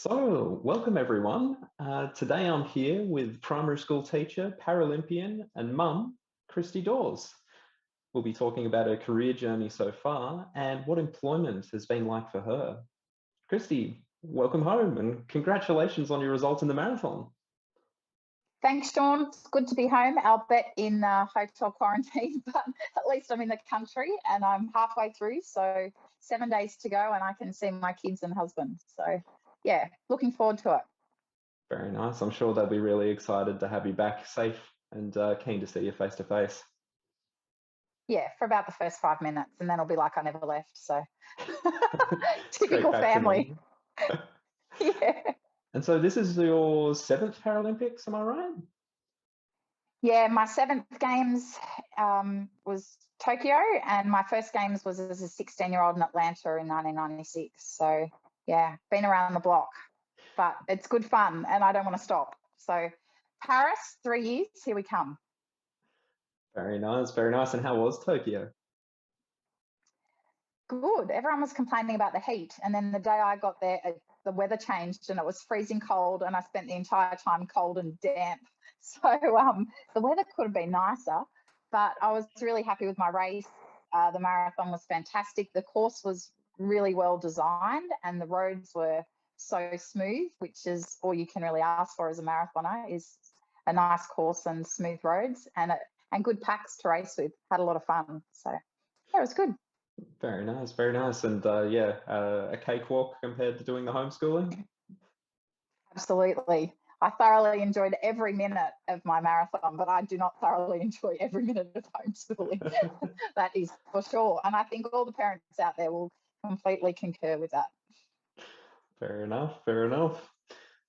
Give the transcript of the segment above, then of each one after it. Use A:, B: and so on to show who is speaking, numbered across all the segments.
A: So, welcome everyone. Today I'm here with primary school teacher, Paralympian, and mum, Christie Dawes. We'll be talking about her career journey so far and what employment has been like for her. Christie, welcome home and congratulations on your results in the marathon.
B: Thanks, Sean. It's good to be home, albeit in hotel quarantine, but at least I'm in the country and I'm halfway through. So 7 days to go and I can see my kids and husband. So yeah, looking forward to it.
A: Very nice. I'm sure they'll be really excited to have you back safe and keen to see you face to face.
B: Yeah, for about the first 5 minutes and then it'll be like I never left. So
A: Straight
B: typical
A: back to
B: family. Yeah.
A: And so this is your 7th Paralympics, am I right?
B: Yeah, my 7th games was Tokyo, and my first games was as a 16-year-old in Atlanta in 1996. So yeah, been around the block, but it's good fun and I don't want to stop. So Paris, 3 years, here we come.
A: Very nice, very nice. And how was Tokyo?
B: Good. Everyone was complaining about the heat, and then the day I got there, the weather changed and it was freezing cold, and I spent the entire time cold and damp. So the weather could have been nicer, but I was really happy with my race. The marathon was fantastic. The course was really well designed and the roads were so smooth, which is all you can really ask for as a marathoner, is a nice course and smooth roads and good packs to race with. Had a lot of fun. So yeah, it was good.
A: Very nice, very nice. And a cakewalk compared to doing the homeschooling?
B: Absolutely. I thoroughly enjoyed every minute of my marathon, but I do not thoroughly enjoy every minute of homeschooling. That is for sure. And I think all the parents out there will completely concur with that.
A: Fair enough, fair enough.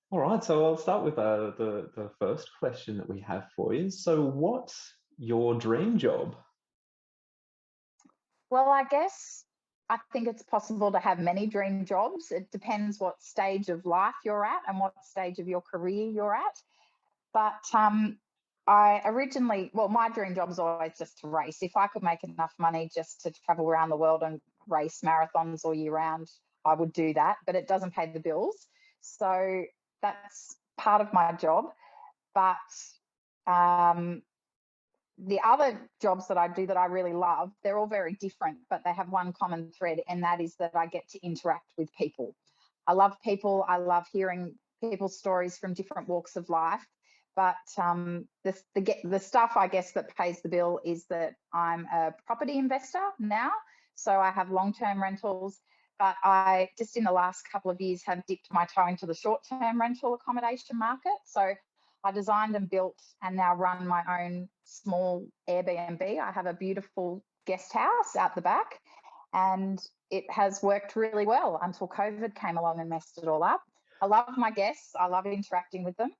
A: All right, so I'll start with the first question that we have for you. So what's your dream job?
B: Well, I think it's possible to have many dream jobs. It depends what stage of life you're at and what stage of your career you're at. But my dream job is always just to race. If I could make enough money just to travel around the world and race marathons all year round, I would do that, but it doesn't pay the bills. So that's part of my job. But the other jobs that I do that I really love, they're all very different, but they have one common thread, and that is that I get to interact with people. I love people. I love hearing people's stories from different walks of life. But the stuff, I guess, that pays the bill is that I'm a property investor now. So I have long-term rentals, but I just in the last couple of years have dipped my toe into the short-term rental accommodation market. So I designed and built and now run my own small Airbnb. I have a beautiful guest house out the back, and it has worked really well until COVID came along and messed it all up. I love my guests. I love interacting with them.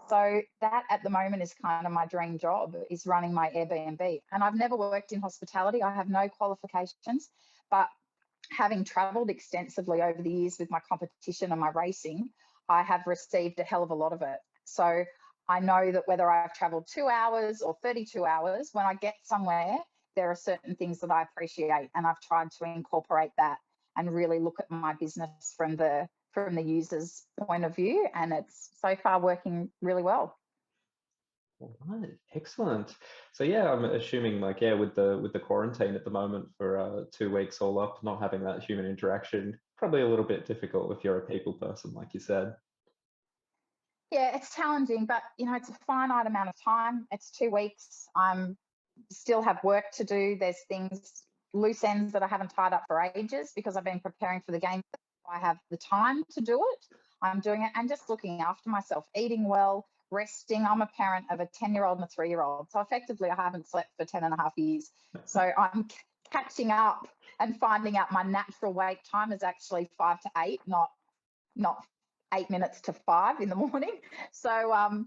B: So that at the moment is kind of my dream job, is running my Airbnb. And I've never worked in hospitality. I have no qualifications, but having traveled extensively over the years with my competition and my racing, I have received a hell of a lot of it. So I know that whether I've traveled 2 hours or 32 hours, when I get somewhere, there are certain things that I appreciate, and I've tried to incorporate that and really look at my business from the user's point of view, and it's so far working really well.
A: All right, excellent. So yeah, I'm assuming with the quarantine at the moment for 2 weeks all up, not having that human interaction, probably a little bit difficult if you're a people person, like you said.
B: Yeah, it's challenging, but it's a finite amount of time. It's 2 weeks. I'm still have work to do. There's things, loose ends that I haven't tied up for ages because I've been preparing for the game. I have the time to do it. I'm doing it and just looking after myself, eating well, resting. I'm a parent of a 10-year-old and a 3-year-old. So effectively I haven't slept for 10 and a half years. So I'm catching up and finding out my natural wake time is actually 5 to 8, not 8 minutes to 5 in the morning. So,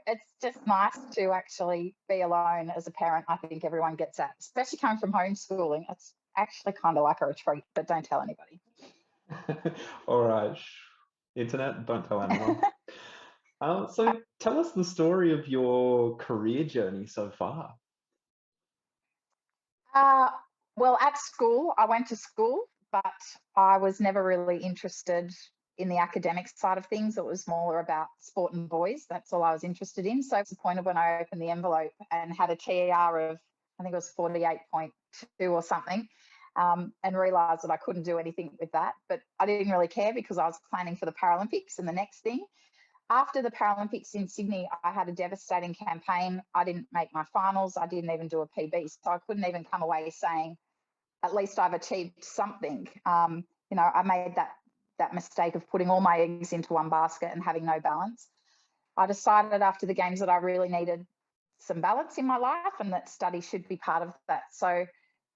B: it's just nice to actually be alone as a parent. I think everyone gets that, especially coming from homeschooling. It's actually kind of like a retreat, but don't tell anybody.
A: All right. Internet, don't tell anyone. So tell us the story of your career journey so far.
B: Well, at school, I went to school, but I was never really interested in the academic side of things. It was more about sport and boys. That's all I was interested in. So I was disappointed when I opened the envelope and had a TER of, I think it was 48.2 or something, and realised that I couldn't do anything with that. But I didn't really care because I was planning for the Paralympics and the next thing. After the Paralympics in Sydney, I had a devastating campaign. I didn't make my finals. I didn't even do a PB. So I couldn't even come away saying, at least I've achieved something. I made that mistake of putting all my eggs into one basket and having no balance. I decided after the games that I really needed some balance in my life and that study should be part of that. So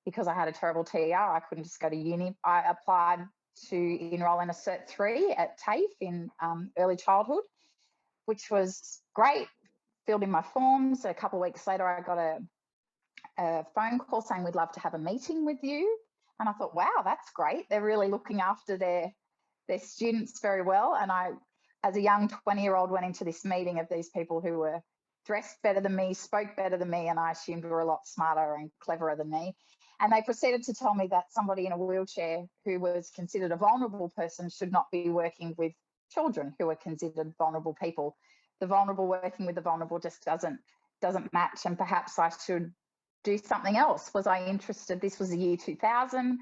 B: because I had a terrible TER, I couldn't just go to uni. I applied to enrol in a Cert 3 at TAFE in early childhood, which was great. Filled in my forms. A couple of weeks later, I got a phone call saying we'd love to have a meeting with you. And I thought, wow, that's great. They're really looking after their students very well. And I, as a young 20-year-old, went into this meeting of these people who were dressed better than me, spoke better than me, and I assumed were a lot smarter and cleverer than me. And they proceeded to tell me that somebody in a wheelchair who was considered a vulnerable person should not be working with children who are considered vulnerable people. The vulnerable working with the vulnerable just doesn't match, and perhaps I should do something else. Was I interested? This was the year 2000.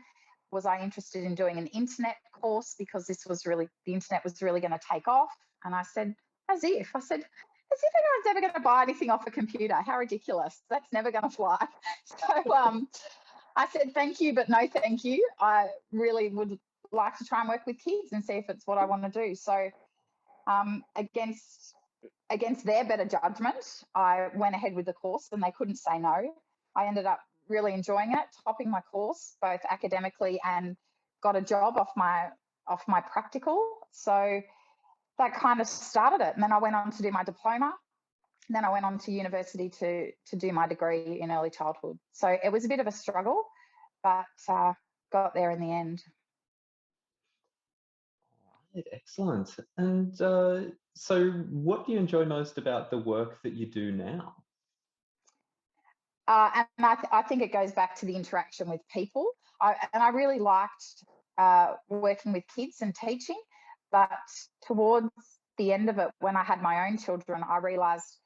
B: Was I interested in doing an internet course because the internet was really going to take off? And I said, as if anyone's ever going to buy anything off a computer. How ridiculous. That's never going to fly. So I said, thank you, but no thank you. I really would like to try and work with kids and see if it's what I want to do. So against their better judgment, I went ahead with the course and they couldn't say no. I ended up really enjoying it, topping my course, both academically, and got a job off my practical. So that kind of started it. And then I went on to do my diploma. And then I went on to university to do my degree in early childhood. So it was a bit of a struggle, but got there in the end.
A: Excellent. And so what do you enjoy most about the work that you do now?
B: And I think it goes back to the interaction with people. I really liked working with kids and teaching, but towards the end of it, when I had my own children, I realised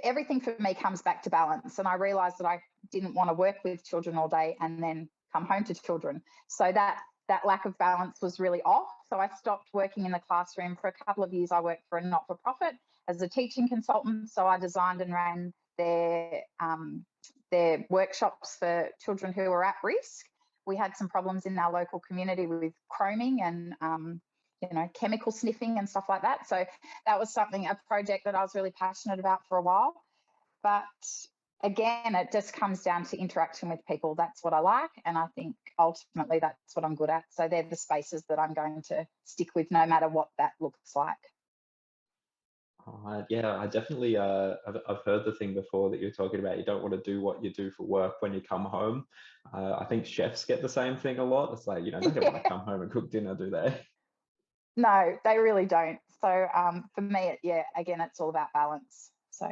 B: everything for me comes back to balance. And I realised that I didn't want to work with children all day and then come home to children. So that lack of balance was really off. So I stopped working in the classroom. For a couple of years, I worked for a not-for-profit as a teaching consultant. So I designed and ran their workshops for children who were at risk. We had some problems in our local community with chroming and chemical sniffing and stuff like that. So that was a project that I was really passionate about for a while. But again, it just comes down to interaction with people. That's what I like. And I think ultimately that's what I'm good at. So they're the spaces that I'm going to stick with no matter what that looks like.
A: Yeah, I definitely, I've heard the thing before that you're talking about. You don't want to do what you do for work when you come home. I think chefs get the same thing a lot. It's like, they don't want to come home and cook dinner, do they?
B: No, they really don't. So for me, again, it's all about balance. So.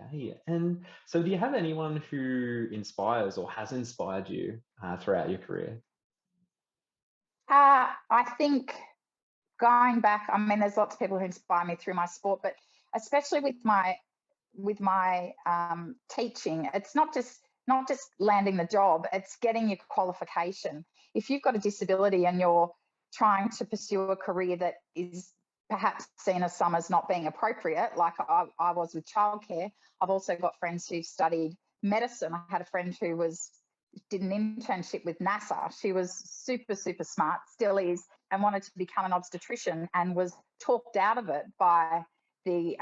A: Okay. And so do you have anyone who inspires or has inspired you throughout your career?
B: I think going back, there's lots of people who inspire me through my sport, but especially with my teaching, it's not just landing the job, it's getting your qualification. If you've got a disability and you're trying to pursue a career that is perhaps seen as some as not being appropriate, like I was with childcare, I've also got friends who studied medicine. I had a friend who did an internship with NASA. She was super, super smart, still is, and wanted to become an obstetrician and was talked out of it by the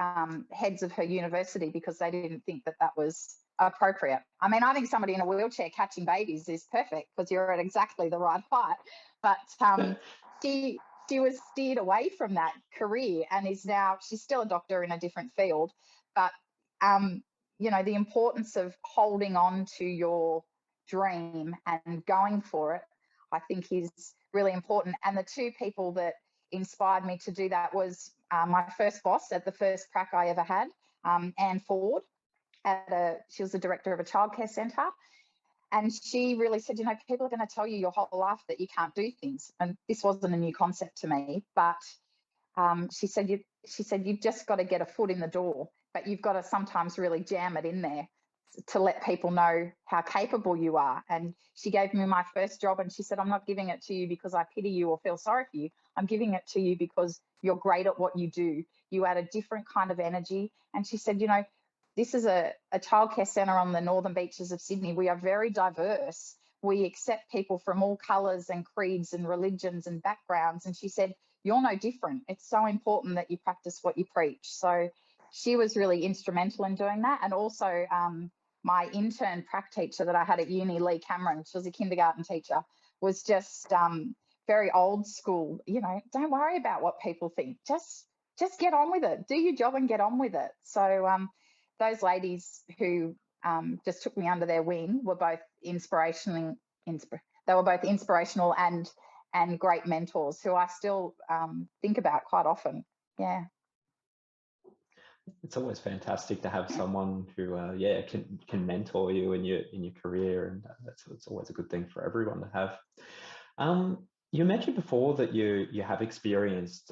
B: heads of her university because they didn't think that was appropriate. I think somebody in a wheelchair catching babies is perfect because you're at exactly the right height. But she was steered away from that career and she's still a doctor in a different field. But, the importance of holding on to your dream and going for it, I think is really important. And the two people that inspired me to do that was my first boss at the first prac I ever had, Anne Ford. She was the director of a childcare centre. And she really said, people are going to tell you your whole life that you can't do things. And this wasn't a new concept to me, but she said, you've just got to get a foot in the door, but you've got to sometimes really jam it in there to let people know how capable you are. And she gave me my first job, and she said, I'm not giving it to you because I pity you or feel sorry for you. I'm giving it to you because you're great at what you do. You add a different kind of energy. And she said, this is a childcare centre on the northern beaches of Sydney. We are very diverse. We accept people from all colours and creeds and religions and backgrounds. And she said, you're no different. It's so important that you practice what you preach. So she was really instrumental in doing that. And also my intern prac teacher that I had at uni, Lee Cameron, she was a kindergarten teacher, was just very old school. Don't worry about what people think. Just get on with it. Do your job and get on with it. So those ladies who just took me under their wing were both inspirational and great mentors who I still think about quite often. Yeah.
A: It's always fantastic to have someone who, can mentor you in your career, and it's always a good thing for everyone to have. You mentioned before that you have experienced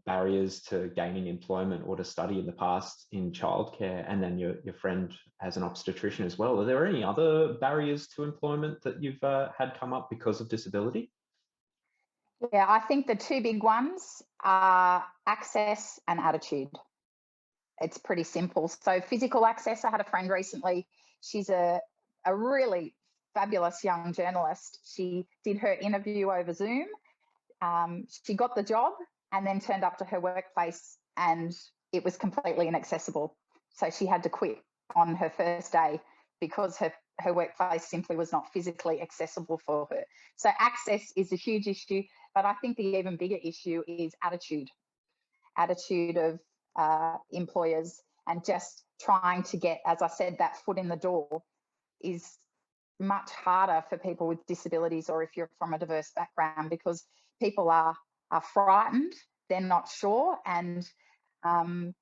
A: barriers to gaining employment or to study in the past in childcare, and then your friend as an obstetrician as well. Are there any other barriers to employment that you've had come up because of disability?
B: Yeah, I think the two big ones are access and attitude. It's pretty simple. So physical access, I had a friend recently. She's a really fabulous young journalist. She did her interview over Zoom. She got the job and then turned up to her workplace and it was completely inaccessible. So she had to quit on her first day because her workplace simply was not physically accessible for her. So access is a huge issue, but I think the even bigger issue is attitude of employers, and just trying to get, as I said, that foot in the door is much harder for people with disabilities, or if you're from a diverse background, because people are frightened, they're not sure, and often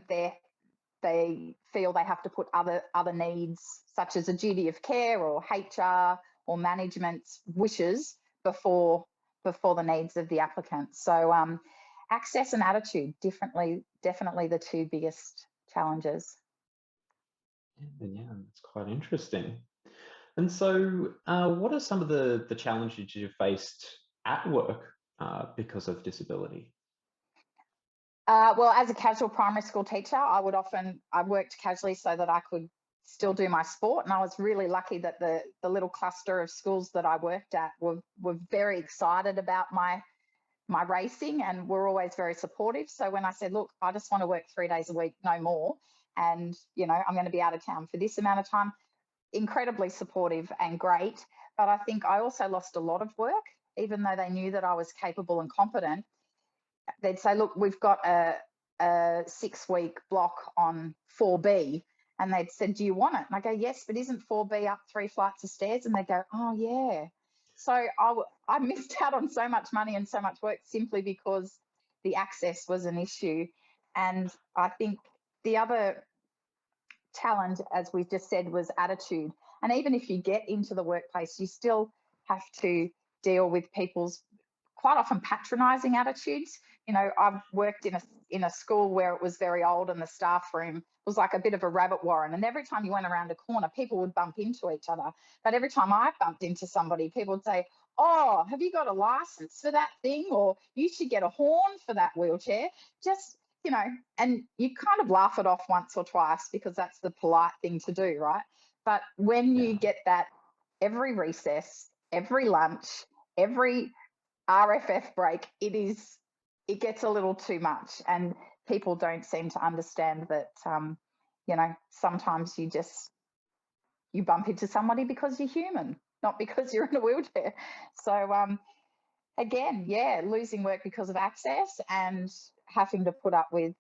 B: they feel they have to put other needs, such as a duty of care or HR or management's wishes before the needs of the applicant. So access and attitude, definitely the two biggest challenges.
A: Yeah, that's quite interesting. And so what are some of the challenges you faced at work because of disability?
B: Well, as a casual primary school teacher, I worked casually so that I could still do my sport. And I was really lucky that the little cluster of schools that I worked at were very excited about my racing and were always very supportive. So when I said, look, I just want to work 3 days a week, no more, and I'm going to be out of town for this amount of time, incredibly supportive and great. But I think I also lost a lot of work, even though they knew that I was capable and competent. They'd say, look, we've got a 6-week block on 4B. And they'd said, do you want it? And I go, yes, but isn't 4B up 3 flights of stairs? And they go, oh, yeah. So I missed out on so much money and so much work simply because the access was an issue. And I think the other challenge, as we've just said, was attitude. And even if you get into the workplace, you still have to deal with people's quite often patronising attitudes. I've worked in a school where it was very old and the staff room was like a bit of a rabbit warren. And every time you went around a corner, people would bump into each other. But every time I bumped into somebody, people would say, oh, have you got a license for that thing? Or you should get a horn for that wheelchair. Just, and you kind of laugh it off once or twice because that's the polite thing to do, right? But when you get that every recess, every lunch, every RFF break, it gets a little too much, and people don't seem to understand that sometimes you bump into somebody because you're human, not because you're in a wheelchair. So again, losing work because of access and having to put up with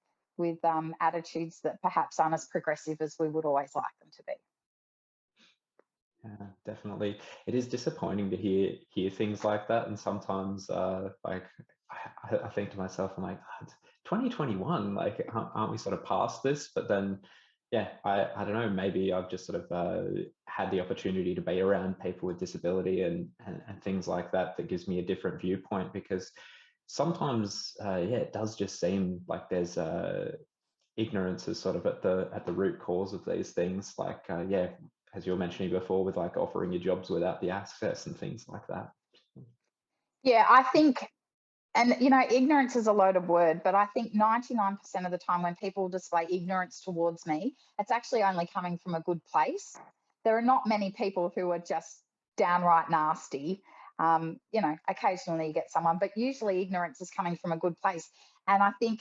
B: attitudes that perhaps aren't as progressive as we would always like them to be.
A: Yeah, definitely. It is disappointing to hear things like that, and sometimes I think to myself, I'm like, "Oh, it's 2021, like aren't we sort of past this?" But then, I don't know, maybe I've just sort of had the opportunity to be around people with disability and things like that, that gives me a different viewpoint, because sometimes, it does just seem like there's ignorance is sort of at the root cause of these things. Like, as you were mentioning before, with like offering you jobs without the access and things like that.
B: Yeah, I think, and ignorance is a loaded word, but I think 99% of the time when people display ignorance towards me, it's actually only coming from a good place. There are not many people who are just downright nasty. Occasionally you get someone, but usually ignorance is coming from a good place. And I think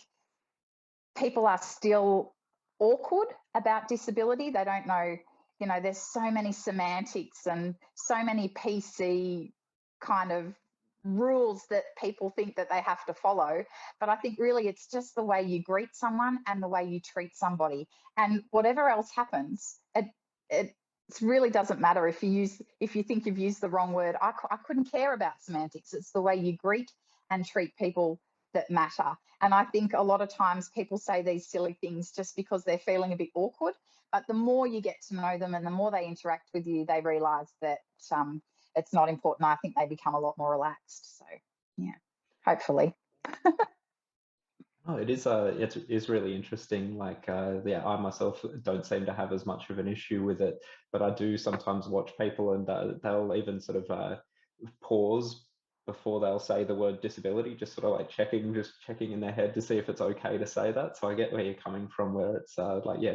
B: people are still awkward about disability. They don't know, there's so many semantics and so many PC kind of rules that people think that they have to follow. But I think really it's just the way you greet someone and the way you treat somebody. And whatever else happens, it really doesn't matter if you think you've used the wrong word. I couldn't care about semantics. It's the way you greet and treat people that matter. And I think a lot of times people say these silly things just because they're feeling a bit awkward. But the more you get to know them and the more they interact with you, they realise that it's not important. I think they become a lot more relaxed. So, yeah, hopefully.
A: Oh, it is really interesting. Like, I myself don't seem to have as much of an issue with it, but I do sometimes watch people, and they'll even sort of pause before they'll say the word disability, just sort of like checking in their head to see if it's okay to say that. So I get where you're coming from, where it's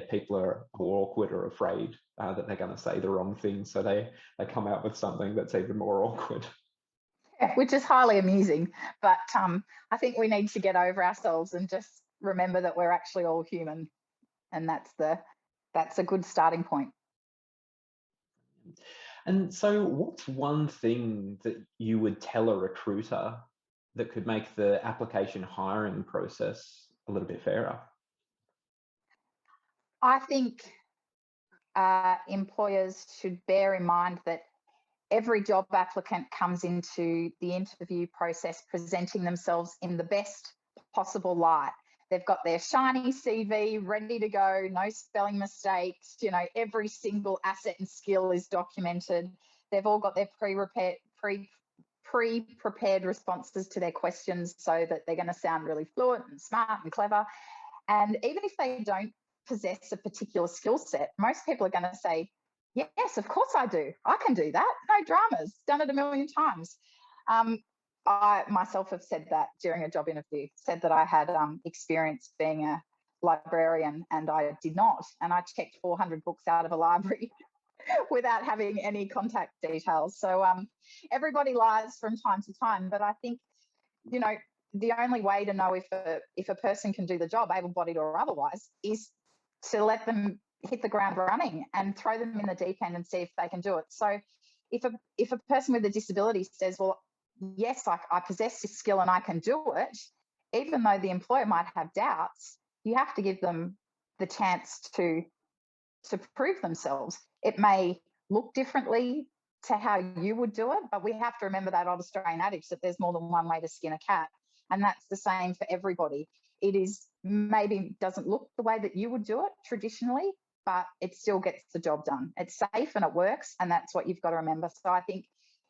A: people are awkward or afraid that they're going to say the wrong thing, so they come out with something that's even more awkward.
B: Yeah, which is highly amusing. But I think we need to get over ourselves and just remember that we're actually all human, and that's a good starting point.
A: And so, what's one thing that you would tell a recruiter that could make the application hiring process a little bit fairer?
B: I think employers should bear in mind that every job applicant comes into the interview process presenting themselves in the best possible light. They've got their shiny CV ready to go, no spelling mistakes, every single asset and skill is documented. They've all got their pre-prepared responses to their questions so that they're going to sound really fluent and smart and clever. And even if they don't possess a particular skill set, most people are going to say, yes, of course I do. I can do that. No dramas. Done it a million times. I myself have said that during a job interview, said that I had experience being a librarian, and I did not. And I checked 400 books out of a library without having any contact details. So everybody lies from time to time. But I think, the only way to know if a person can do the job, able-bodied or otherwise, is to let them hit the ground running and throw them in the deep end and see if they can do it. So if a person with a disability says, well, yes, I possess this skill and I can do it, even though the employer might have doubts, you have to give them the chance to prove themselves. It may look differently to how you would do it, but we have to remember that old Australian adage that there's more than one way to skin a cat. And that's the same for everybody. It is maybe doesn't look the way that you would do it traditionally, but it still gets the job done. It's safe and it works, and that's what you've got to remember. So I think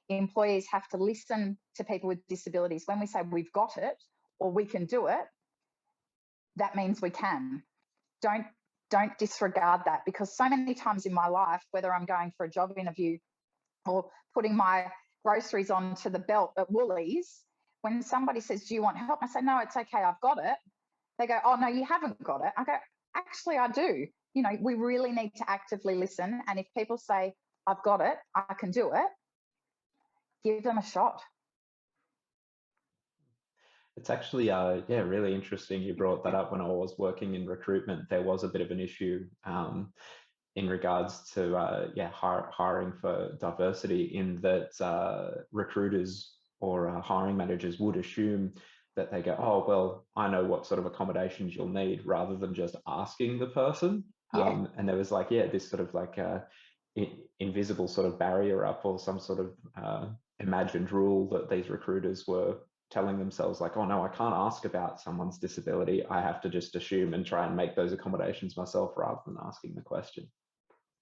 B: employees have to listen to people with disabilities. When we say we've got it or we can do it, that means we can. Don't disregard that, because so many times in my life, whether I'm going for a job interview or putting my groceries onto the belt at Woolies, when somebody says, do you want help? I say, no, it's okay, I've got it. They go, oh, no, you haven't got it. I go, actually, I do. We really need to actively listen. And if people say, I've got it, I can do it, give them a shot.
A: It's actually, really interesting you brought that up. When I was working in recruitment, there was a bit of an issue in regards to hiring for diversity, in that recruiters or hiring managers would assume that they go, oh, well, I know what sort of accommodations you'll need, rather than just asking the person.
B: Yeah.
A: And there was this sort of invisible sort of barrier up, or some sort of imagined rule that these recruiters were telling themselves, like, oh no, I can't ask about someone's disability. I have to just assume and try and make those accommodations myself, rather than asking the question.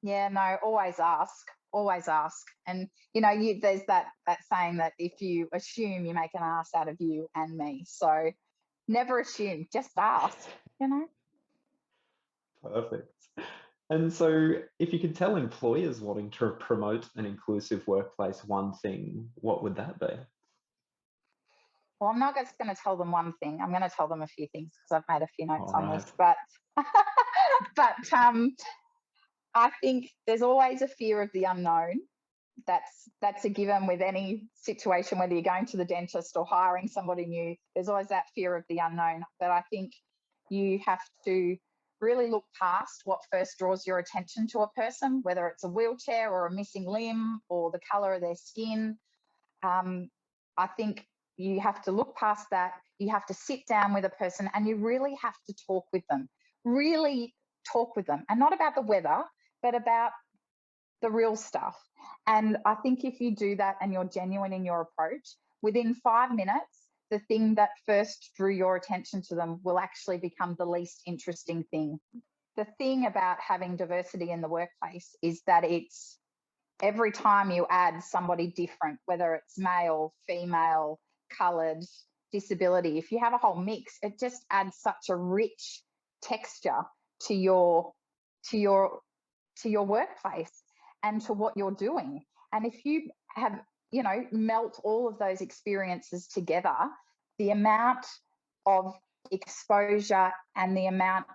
B: Yeah, no, always ask. always ask. And there's that saying that if you assume, you make an ass out of you and me. So never assume, just ask.
A: Perfect. And so if you could tell employers wanting to promote an inclusive workplace one thing, what would that be?
B: Well, I'm not just going to tell them one thing. I'm going to tell them a few things because I've made a few notes
A: All
B: on
A: right.
B: this. But I think there's always a fear of the unknown. That's a given with any situation, whether you're going to the dentist or hiring somebody new. There's always that fear of the unknown. But I think you have to really look past what first draws your attention to a person, whether it's a wheelchair or a missing limb or the colour of their skin. I think you have to look past that. You have to sit down with a person and you really have to talk with them. Really talk with them. And not about the weather, but about the real stuff. And I think if you do that and you're genuine in your approach, within 5 minutes, the thing that first drew your attention to them will actually become the least interesting thing. The thing about having diversity in the workplace is that it's every time you add somebody different, whether it's male, female, coloured, disability, if you have a whole mix, it just adds such a rich texture to your workplace and to what you're doing. And if you have, melt all of those experiences together, the amount of exposure and the amount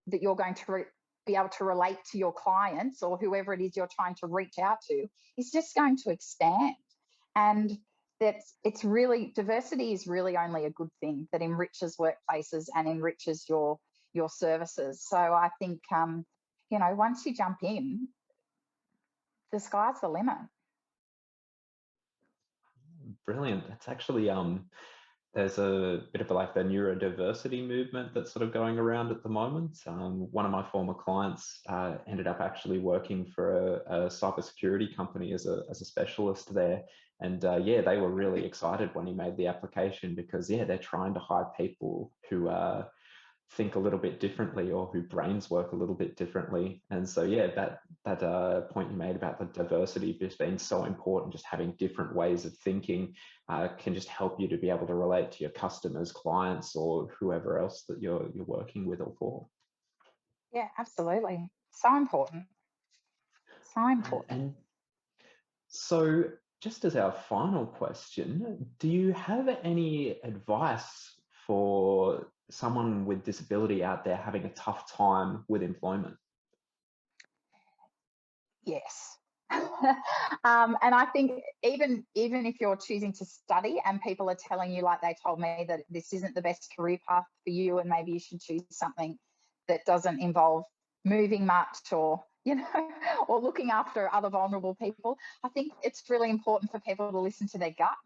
B: that you're going to be able to relate to your clients or whoever it is you're trying to reach out to is just going to expand. And diversity is really only a good thing that enriches workplaces and enriches your services. So I think, once you jump in, the sky's the limit.
A: Brilliant. It's actually there's a bit of the neurodiversity movement that's sort of going around at the moment. One of my former clients ended up actually working for a cybersecurity company as a specialist there. And they were really excited when he made the application because they're trying to hire people who think a little bit differently or whose brains work a little bit differently. And so that point you made about the diversity just being so important, just having different ways of thinking can just help you to be able to relate to your customers, clients, or whoever else that you're working with or for.
B: Yeah, absolutely. So important. So important.
A: And so just as our final question, do you have any advice for someone with disability out there having a tough time with employment?
B: Yes. And I think even if you're choosing to study and people are telling you, like they told me, that this isn't the best career path for you and maybe you should choose something that doesn't involve moving much or or looking after other vulnerable people, I think it's really important for people to listen to their gut.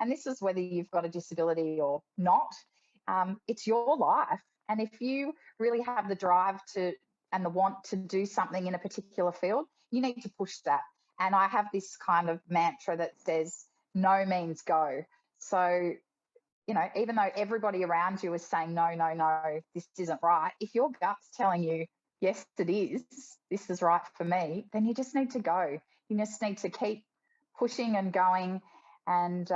B: And this is whether you've got a disability or not. It's your life. And if you really have the drive to and the want to do something in a particular field, you need to push that. And I have this kind of mantra that says, no means go. So, even though everybody around you is saying, no, no, no, this isn't right, if your gut's telling you, yes, it is, this is right for me, then you just need to go. You just need to keep pushing and going. And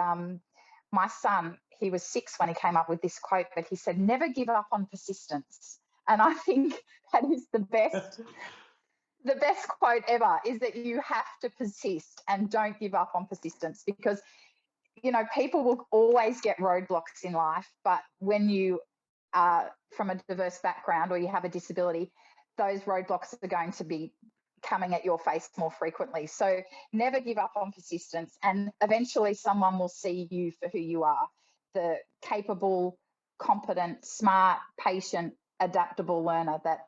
B: my son, he was 6 when he came up with this quote, but he said, never give up on persistence. And I think that is the best quote ever, is that you have to persist and don't give up on persistence, because, people will always get roadblocks in life. But when you are from a diverse background or you have a disability, those roadblocks are going to be coming at your face more frequently. So never give up on persistence, and eventually someone will see you for who you are, the capable, competent, smart, patient, adaptable learner that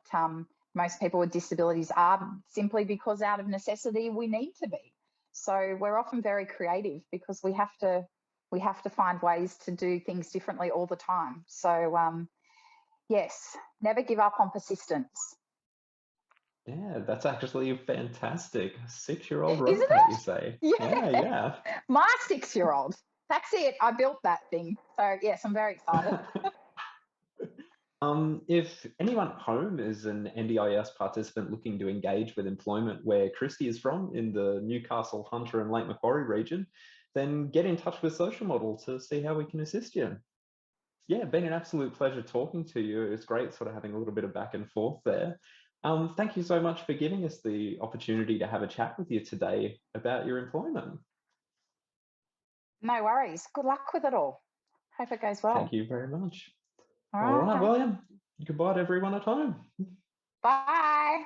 B: most people with disabilities are, simply because out of necessity we need to be. So we're often very creative because we have to find ways to do things differently all the time. So yes, never give up on persistence.
A: Yeah, that's actually fantastic. 6-year-old
B: Isn't
A: robot, you
B: it?
A: say?
B: Yeah.
A: Yeah.
B: My 6-year-old. That's it. I built that thing. So yes, I'm very excited.
A: If anyone at home is an NDIS participant looking to engage with employment where Christie is from in the Newcastle, Hunter and Lake Macquarie region, then get in touch with Social Model to see how we can assist you. Yeah, been an absolute pleasure talking to you. It was great sort of having a little bit of back and forth there. Thank you so much for giving us the opportunity to have a chat with you today about your employment.
B: No worries. Good luck with it all. Hope it goes well.
A: Thank you very much.
B: All
A: All right,
B: right.
A: well, yeah, goodbye to everyone at home.
B: Bye.